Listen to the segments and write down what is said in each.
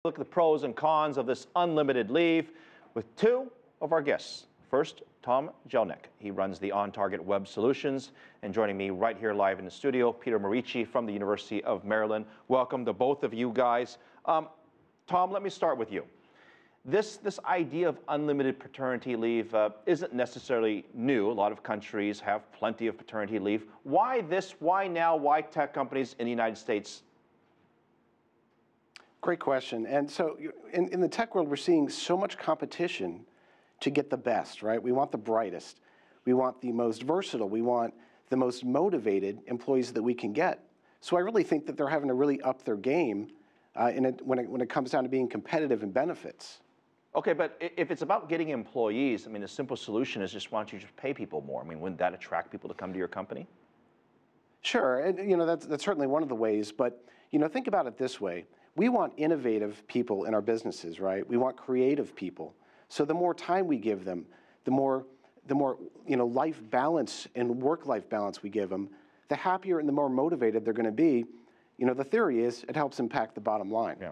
Look at the pros and cons of this unlimited leave with two of our guests. First, Tom Jelneck. He runs the On Target Web Solutions. And joining me right here live in the studio, Peter Morici from the University of Maryland. Welcome to both of you guys. Tom, let me start with you. This idea of unlimited paternity leave isn't necessarily new. A lot of countries have plenty of paternity leave. Why this? Why now? Why tech companies in the United States? Great question. And so in the tech world, we're seeing so much competition to get the best, right? We want the brightest. We want the most versatile. We want the most motivated employees that we can get. So I really think that they're having to really up their game when it comes down to being competitive in benefits. Okay, but if it's about getting employees, I mean, the simple solution is just why don't you just pay people more? I mean, wouldn't that attract people to come to your company? Sure, and that's certainly one of the ways, but think about it this way. We want innovative people in our businesses, right? We want creative people. So the more time we give them, the more life balance and work-life balance we give them, the happier and the more motivated they're going to be. The theory is it helps impact the bottom line. Yeah.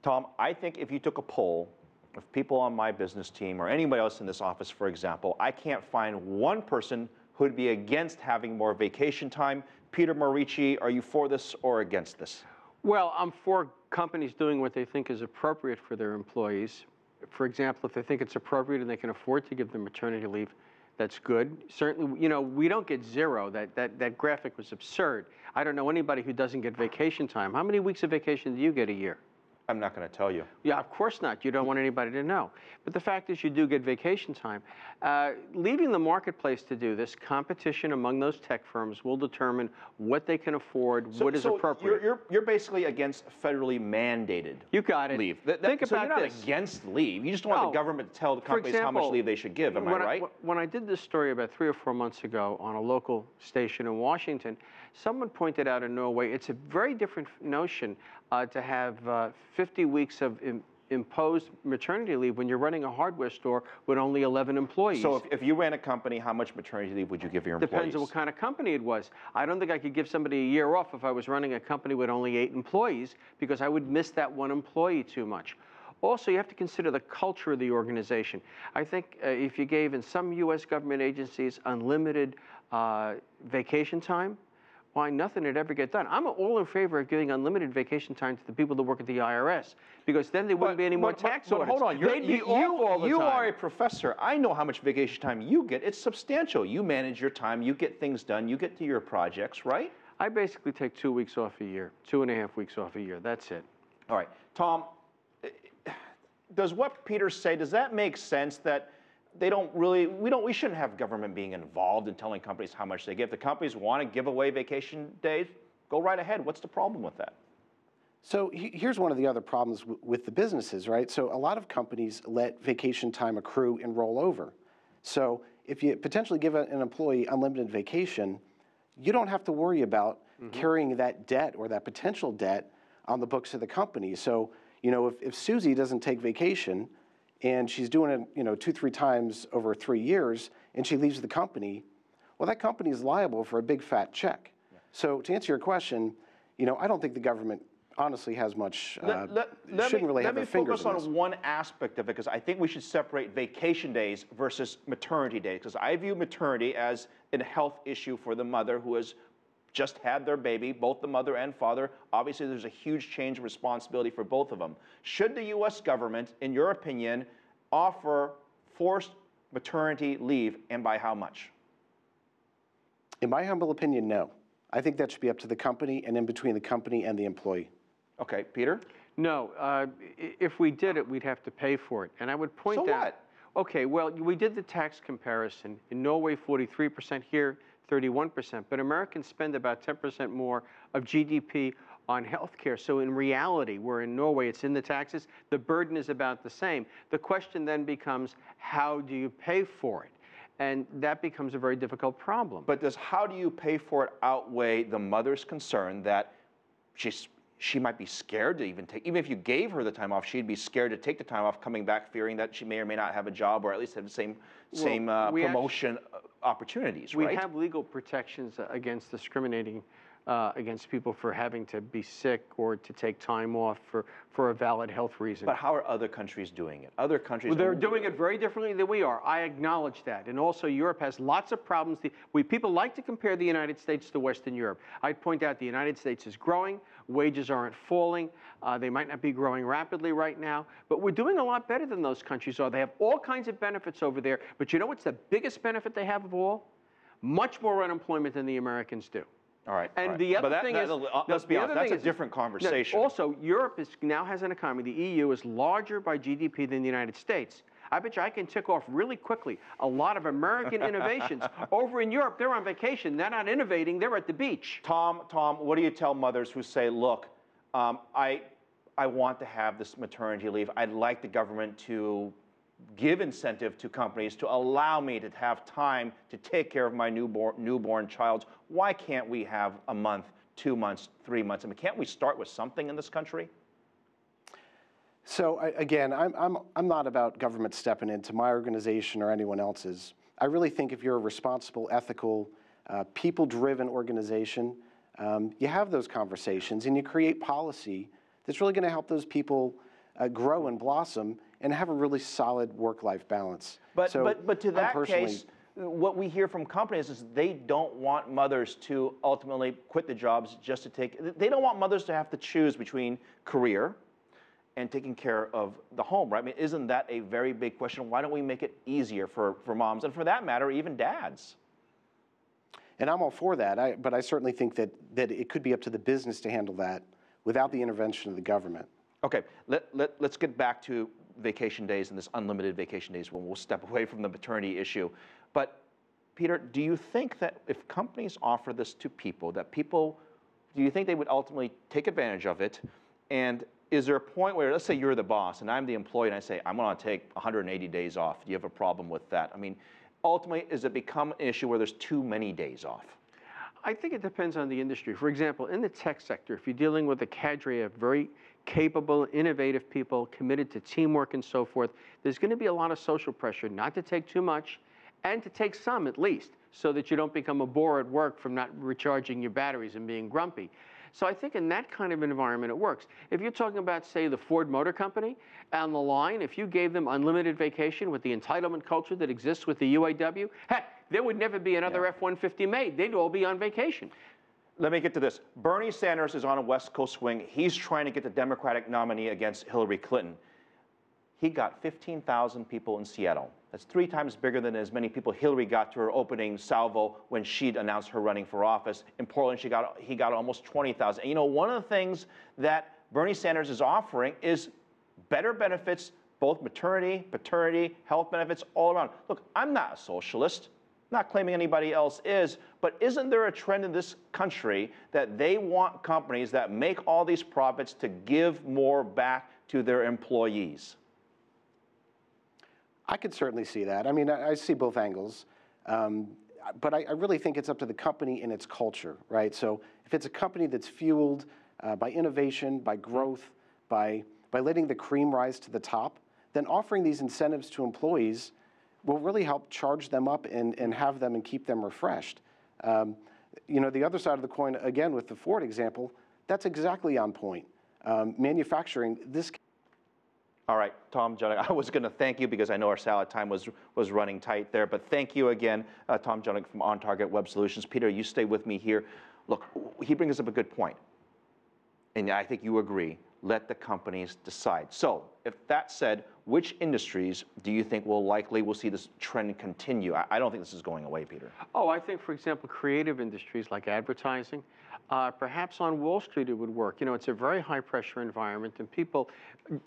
Tom, I think if you took a poll of people on my business team or anybody else in this office, for example, I can't find one person who'd be against having more vacation time. Peter Morici, are you for this or against this? Well, I'm for companies doing what they think is appropriate for their employees. For example, if they think it's appropriate and they can afford to give them maternity leave, that's good. Certainly, we don't get zero. That graphic was absurd. I don't know anybody who doesn't get vacation time. How many weeks of vacation do you get a year? I'm not going to tell you. Yeah, of course not. You don't want anybody to know. But the fact is you do get vacation time. Leaving the marketplace to do this, competition among those tech firms will determine what they can afford, what is appropriate. You're basically against federally mandated you got it. leave. Think so about you're not this. against leave. You just don't want the government to tell the companies how much leave they should give. Am I right? When I did this story about 3 or 4 months ago on a local station in Washington, someone pointed out in Norway, it's a very different notion to have 50 weeks of imposed maternity leave when you're running a hardware store with only 11 employees. So if you ran a company, how much maternity leave would you give your employees? Depends on what kind of company it was. I don't think I could give somebody a year off if I was running a company with only 8 employees because I would miss that one employee too much. Also, you have to consider the culture of the organization. I think if you gave in some U.S. government agencies unlimited vacation time, why, nothing would ever get done. I'm all in favor of giving unlimited vacation time to the people that work at the IRS, because then there wouldn't be any more tax audits. Hold on, they'd be off all the time. You are a professor. I know how much vacation time you get. It's substantial. You manage your time. You get things done. You get to your projects, right? I basically take 2 weeks off a year, 2.5 weeks off a year. That's it. All right. Tom, does what Peter say, does that make sense that we shouldn't have government being involved in telling companies how much they give? If the companies want to give away vacation days, go right ahead. What's the problem with that? So here's one of the other problems with the businesses, right? So a lot of companies let vacation time accrue and roll over. So if you potentially give an employee unlimited vacation, you don't have to worry about carrying that debt or that potential debt on the books of the company. So, if Susie doesn't take vacation, and she's doing it, 2-3 times over 3 years, and she leaves the company, well, that company is liable for a big fat check. Yeah. So to answer your question, I don't think the government honestly has much, shouldn't really have their fingers in this. Let me focus on one aspect of it, because I think we should separate vacation days versus maternity days, because I view maternity as a health issue for the mother who has just had their baby, both the mother and father. Obviously, there's a huge change of responsibility for both of them. Should the U.S. government, in your opinion, offer forced maternity leave, and by how much? In my humble opinion, no. I think that should be up to the company and in between the company and the employee. Okay, Peter? No. If we did it, we'd have to pay for it. And I would point out... So what? Okay, well, we did the tax comparison. In Norway, 43%, here, 31%, but Americans spend about 10% more of GDP on healthcare. So in reality, where in Norway it's in the taxes, the burden is about the same. The question then becomes, how do you pay for it? And that becomes a very difficult problem. But does how do you pay for it outweigh the mother's concern that she might be scared to even take, even if you gave her the time off, she'd be scared to take the time off, coming back fearing that she may or may not have a job, or at least have the same promotion opportunities, right? We have legal protections against discriminating against people for having to be sick or to take time off for a valid health reason. But how are other countries doing it? Other countries... Well, they're doing it very differently than we are. I acknowledge that. And also Europe has lots of problems. People like to compare the United States to Western Europe. I'd point out the United States is growing. Wages aren't falling. They might not be growing rapidly right now. But we're doing a lot better than those countries are. They have all kinds of benefits over there. But you know what's the biggest benefit they have of all? Much more unemployment than the Americans do. All right. And all right. the other but thing is, let's be honest, that's a different conversation. Also, Europe now has an economy. The EU is larger by GDP than the United States. I bet you I can tick off really quickly a lot of American innovations. Over in Europe, they're on vacation. They're not innovating. They're at the beach. Tom, what do you tell mothers who say, look, I want to have this maternity leave. I'd like the government to give incentive to companies to allow me to have time to take care of my newborn child. Why can't we have a month, 2 months, 3 months? I mean, can't we start with something in this country? So again, I'm not about government stepping into my organization or anyone else's. I really think if you're a responsible, ethical, people-driven organization, you have those conversations and you create policy that's really going to help those people grow and blossom and have a really solid work-life balance. But to that case, what we hear from companies is they don't want mothers to ultimately quit the jobs just to take, they don't want mothers to have to choose between career and taking care of the home, right? I mean, isn't that a very big question? Why don't we make it easier for moms, and for that matter, even dads? And I'm all for that, but I certainly think that it could be up to the business to handle that without the intervention of the government. Okay, let's get back to vacation days and this unlimited vacation days when we'll step away from the maternity issue. But Peter, do you think that if companies offer this to people, do you think they would ultimately take advantage of it? And is there a point where, let's say you're the boss and I'm the employee and I say, I'm going to take 180 days off. Do you have a problem with that? I mean, ultimately, does it become an issue where there's too many days off? I think it depends on the industry. For example, in the tech sector, if you're dealing with a cadre of very capable, innovative people committed to teamwork and so forth, there's going to be a lot of social pressure not to take too much and to take some at least, so that you don't become a bore at work from not recharging your batteries and being grumpy. So I think in that kind of environment it works. If you're talking about, say, the Ford Motor Company on the line, if you gave them unlimited vacation with the entitlement culture that exists with the UAW, heck, there would never be another F-150 made. They'd all be on vacation. Let me get to this. Bernie Sanders is on a West Coast swing. He's trying to get the Democratic nominee against Hillary Clinton. He got 15,000 people in Seattle. That's 3 times bigger than as many people Hillary got to her opening salvo when she'd announced her running for office. In Portland, he got almost 20,000. You know, one of the things that Bernie Sanders is offering is better benefits, both maternity, paternity, health benefits, all around. Look, I'm not a socialist. Not claiming anybody else is, but isn't there a trend in this country that they want companies that make all these profits to give more back to their employees? I could certainly see that. I mean, I see both angles, but I really think it's up to the company and its culture, right? So if it's a company that's fueled by innovation, by growth, by letting the cream rise to the top, then offering these incentives to employees will really help charge them up and have them and keep them refreshed. You know, the other side of the coin, again, with the Ford example, that's exactly on point. Manufacturing, this... All right, Tom Jelneck, I was going to thank you because I know our salad time was running tight there, but thank you again, Tom Jelneck from On Target Web Solutions. Peter, you stay with me here. Look, he brings up a good point, and I think you agree. Let the companies decide. So, if that said, which industries do you think we'll see this trend continue? I don't think this is going away, Peter. Oh, I think, for example, creative industries like advertising, perhaps on Wall Street it would work. You know, it's a very high-pressure environment, and people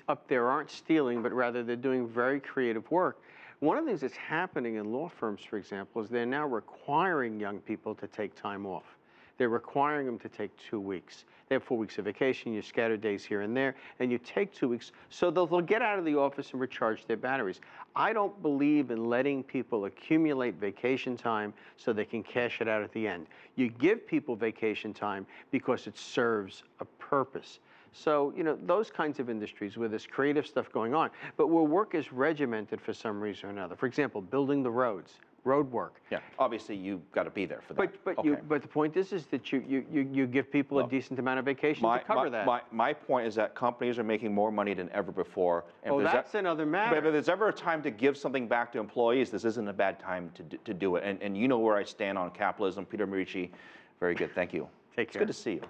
up there aren't stealing, but rather they're doing very creative work. One of the things that's happening in law firms, for example, is they're now requiring young people to take time off. They're requiring them to take 2 weeks. They have 4 weeks of vacation, you scatter days here and there, and you take 2 weeks so they'll get out of the office and recharge their batteries. I don't believe in letting people accumulate vacation time so they can cash it out at the end. You give people vacation time because it serves a purpose. So, you know, those kinds of industries where there's creative stuff going on, but where work is regimented for some reason or another. For example, building the roads. road work. Yeah, obviously you've got to be there for that. But the point is that you give people a decent amount of vacation to cover that. My point is that companies are making more money than ever before. And that's another matter. But if there's ever a time to give something back to employees, this isn't a bad time to do it. And you know where I stand on capitalism. Peter Morici, very good. Thank you. Take care. It's good to see you.